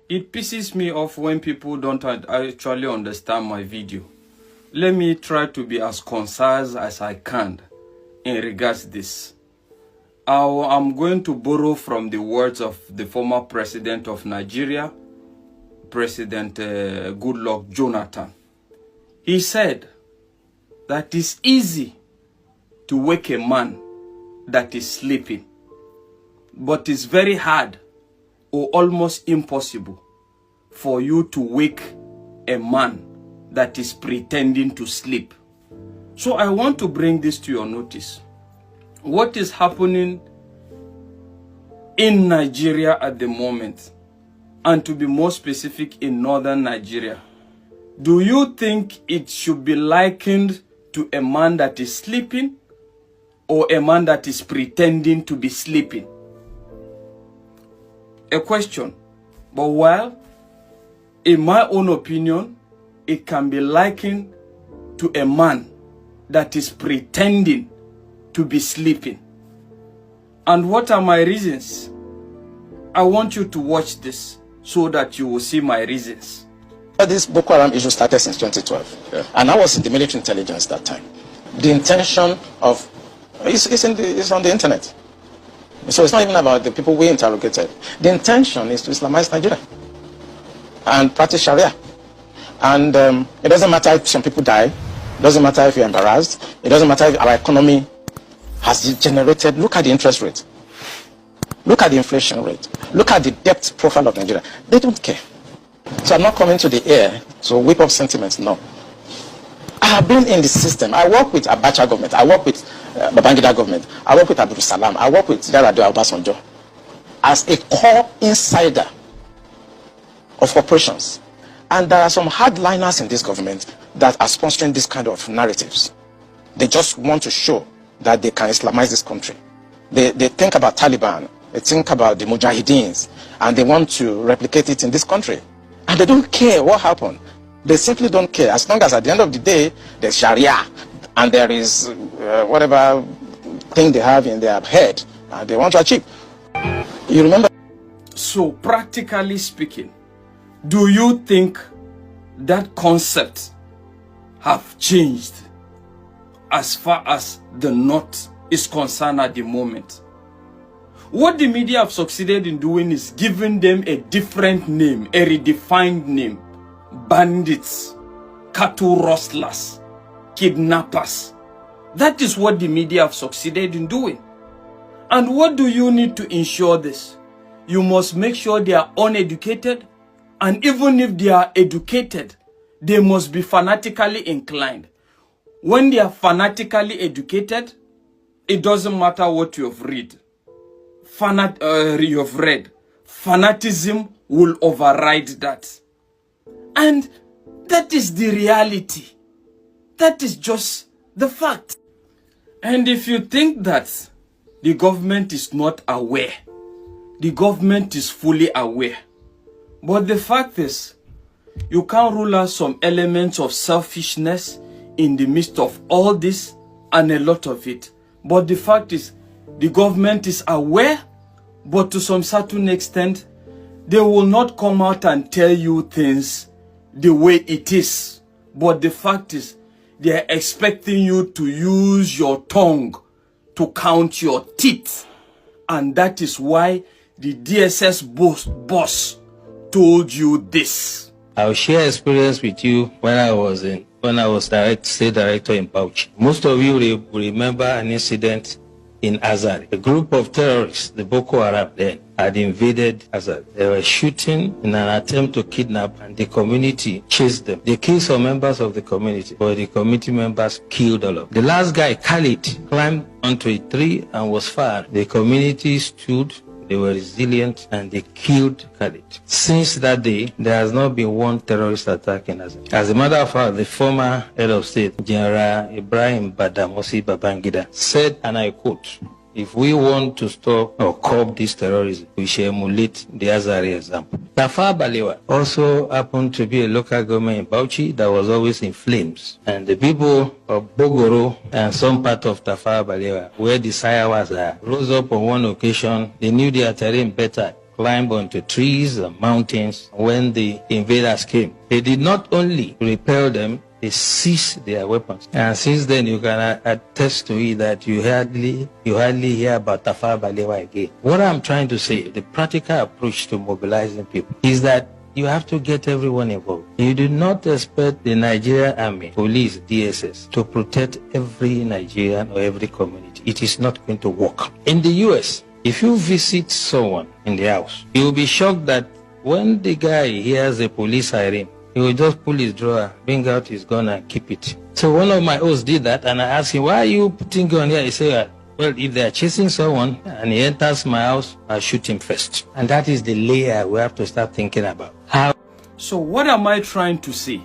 It pisses me off when people don't actually understand my video. Let me try to be as concise as I can in regards to this. I'm going to borrow from the words of the former president of Nigeria, President Goodluck Jonathan. He said that it's easy to wake a man that is sleeping, but it's very hard or almost impossible for you to wake a man that is pretending to sleep. So I want to bring this to your notice. What is happening in Nigeria at the moment, and to be more specific, in northern Nigeria, do you think it should be likened to a man that is sleeping or a man that is pretending to be sleeping? A question. But while, in my own opinion, it can be likened to a man that is pretending to be sleeping. And what are my reasons? I want you to watch this so that you will see my reasons. This Boko Haram issue started since 2012, and I was in the military intelligence that time. The intention of it's on the internet, so it's not even about the people we interrogated. The intention is to Islamize Nigeria and practice Sharia, and it doesn't matter if some people die, it doesn't matter if you're embarrassed, it doesn't matter if our economy has degenerated. Look at the interest rate, look at the inflation rate, look at the debt profile of Nigeria. They don't care. So I'm not coming to the air to whip up sentiments, no. I have been in the system. I work with Abacha government, I work with Babangida government, I work with Abdul Salam, I work with Yar'Adua Obasanjo as a core insider of operations. And there are some hardliners in this government that are sponsoring this kind of narratives. They just want to show that they can Islamize this country. They think about Taliban, they think about the Mujahideens, and they want to replicate it in this country. And they don't care what happened. They simply don't care. As long as at the end of the day, there's Sharia, and there is whatever thing they have in their head, and they want to achieve. You remember? So practically speaking, do you think that concept have changed as far as the North is concerned at the moment? What the media have succeeded in doing is giving them a different name, a redefined name. Bandits, cattle rustlers, kidnappers. That is what the media have succeeded in doing. And what do you need to ensure this? You must make sure they are uneducated, and even if they are educated, they must be fanatically inclined. When they are fanatically educated, it doesn't matter what you have read. Fanatism will override that. And that is the reality. That is just the fact. And if you think that the government is not aware, the government is fully aware. But the fact is, you can't rule out some elements of selfishness in the midst of all this and a lot of it. But the fact is, the government is aware, but to some certain extent, they will not come out and tell you things the way it is. But the fact is, they are expecting you to use your tongue to count your teeth. And that is why the DSS boss told you this. I'll share experience with you when I was state director in Bauchi. Most of you will remember an incident in Azari. A group of terrorists, the Boko Haram then, had invaded Azari. They were shooting in an attempt to kidnap, and the community chased them. They killed some members of the community, but the community members killed all of them. The last guy, Khalid, climbed onto a tree and was fired. The community stood. They were resilient and they killed Khalid. Since that day, there has not been one terrorist attack in Azari. As a matter of fact, the former head of state, General Ibrahim Badamasi Babangida, said, and I quote, "If we want to stop or curb this terrorism, we shall emulate the Azari example." Tafawa Balewa also happened to be a local government in Bauchi that was always in flames. And the people of Bogoro and some part of Tafawa Balewa, where the Sayawas are, rose up on one occasion. They knew their terrain better, climb onto trees and mountains when the invaders came. They did not only repel them, they seized their weapons. And since then, you can attest to it that you hardly hear about Tafawa Balewa again. What I'm trying to say, the practical approach to mobilizing people is that you have to get everyone involved. You do not expect the Nigerian Army, police, DSS to protect every Nigerian or every community. It is not going to work. In the US, if you visit someone in the house, you will be shocked that when the guy hears a police siren, he will just pull his drawer, bring out his gun and keep it. So one of my hosts did that, and I asked him, why are you putting gun here? He said, well, if they are chasing someone and he enters my house, I'll shoot him first. And that is the layer we have to start thinking about. How? So what am I trying to say?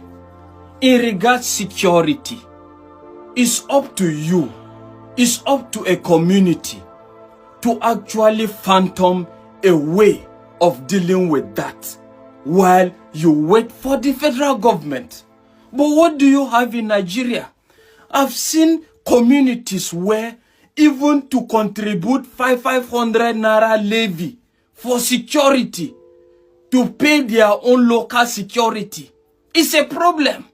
In regards security, it's up to you, it's up to a community to actually phantom a way of dealing with that while you wait for the federal government. But what do you have in Nigeria? I've seen communities where even to contribute 500 naira levy for security, to pay their own local security, it's a problem.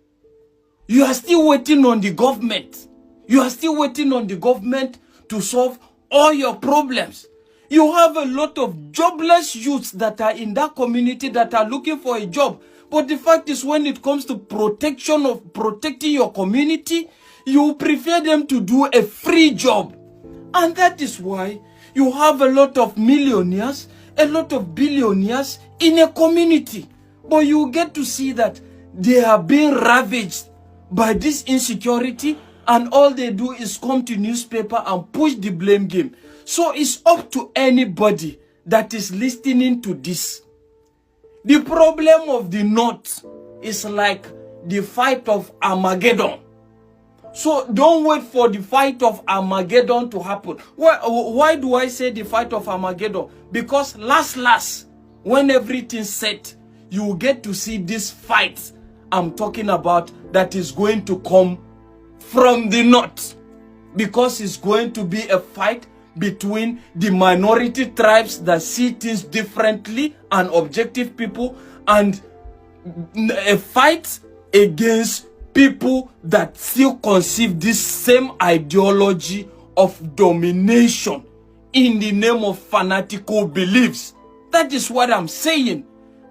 You are still waiting on the government. You are still waiting on the government to solve all your problems. You have a lot of jobless youths that are in that community that are looking for a job. But the fact is, when it comes to protecting your community, you prefer them to do a free job. And that is why you have a lot of millionaires, a lot of billionaires in a community. But you get to see that they are being ravaged by this insecurity, and all they do is come to newspaper and push the blame game. So it's up to anybody that is listening to this. The problem of the North is like the fight of Armageddon. So don't wait for the fight of Armageddon to happen. Why do I say the fight of Armageddon? Because last, when everything's set, you will get to see this fight I'm talking about that is going to come from the North. Because it's going to be a fight between the minority tribes that see things differently and objective people, and a fight against people that still conceive this same ideology of domination in the name of fanatical beliefs. That is what I'm saying.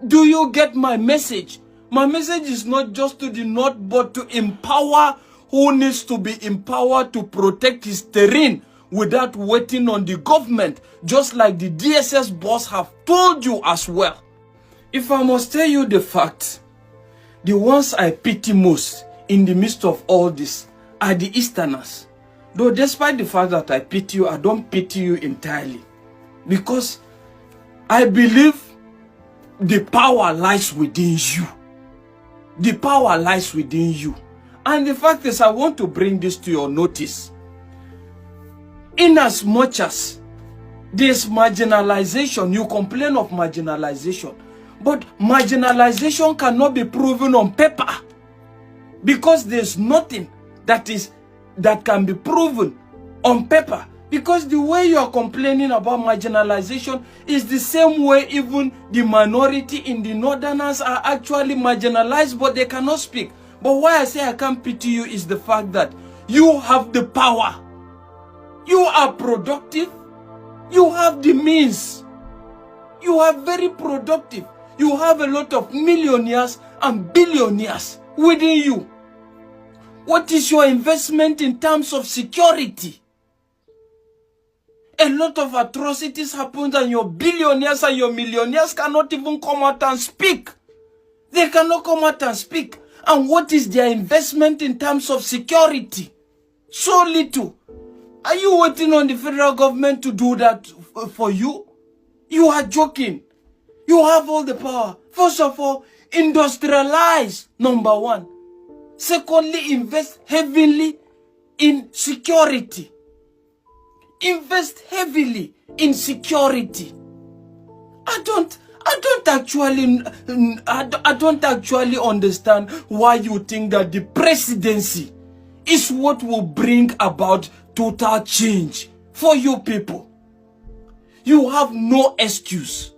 Do you get my message? My message is not just to the North, but to empower who needs to be empowered to protect his terrain without waiting on the government, just like the DSS boss have told you as well. If I must tell you the fact, the ones I pity most in the midst of all this are the Easterners. Though despite the fact that I pity you, I don't pity you entirely. Because I believe the power lies within you. The power lies within you. And the fact is, I want to bring this to your notice. In as much as there's marginalization, you complain of marginalization, but marginalization cannot be proven on paper, because there's nothing that can be proven on paper. Because the way you are complaining about marginalization is the same way even the minority in the Northerners are actually marginalized, but they cannot speak. But why I say I can't pity you is the fact that you have the power. You are productive. You have the means. You are very productive. You have a lot of millionaires and billionaires within you. What is your investment in terms of security? A lot of atrocities happen and your billionaires and your millionaires cannot even come out and speak. They cannot come out and speak. And what is their investment in terms of security? So little. Are you waiting on the federal government to do that for you? You are joking. You have all the power. First of all, industrialize, number one. Secondly, invest heavily in security. Invest heavily in security. I don't actually understand why you think that the presidency is what will bring about total change for you people. You have no excuse.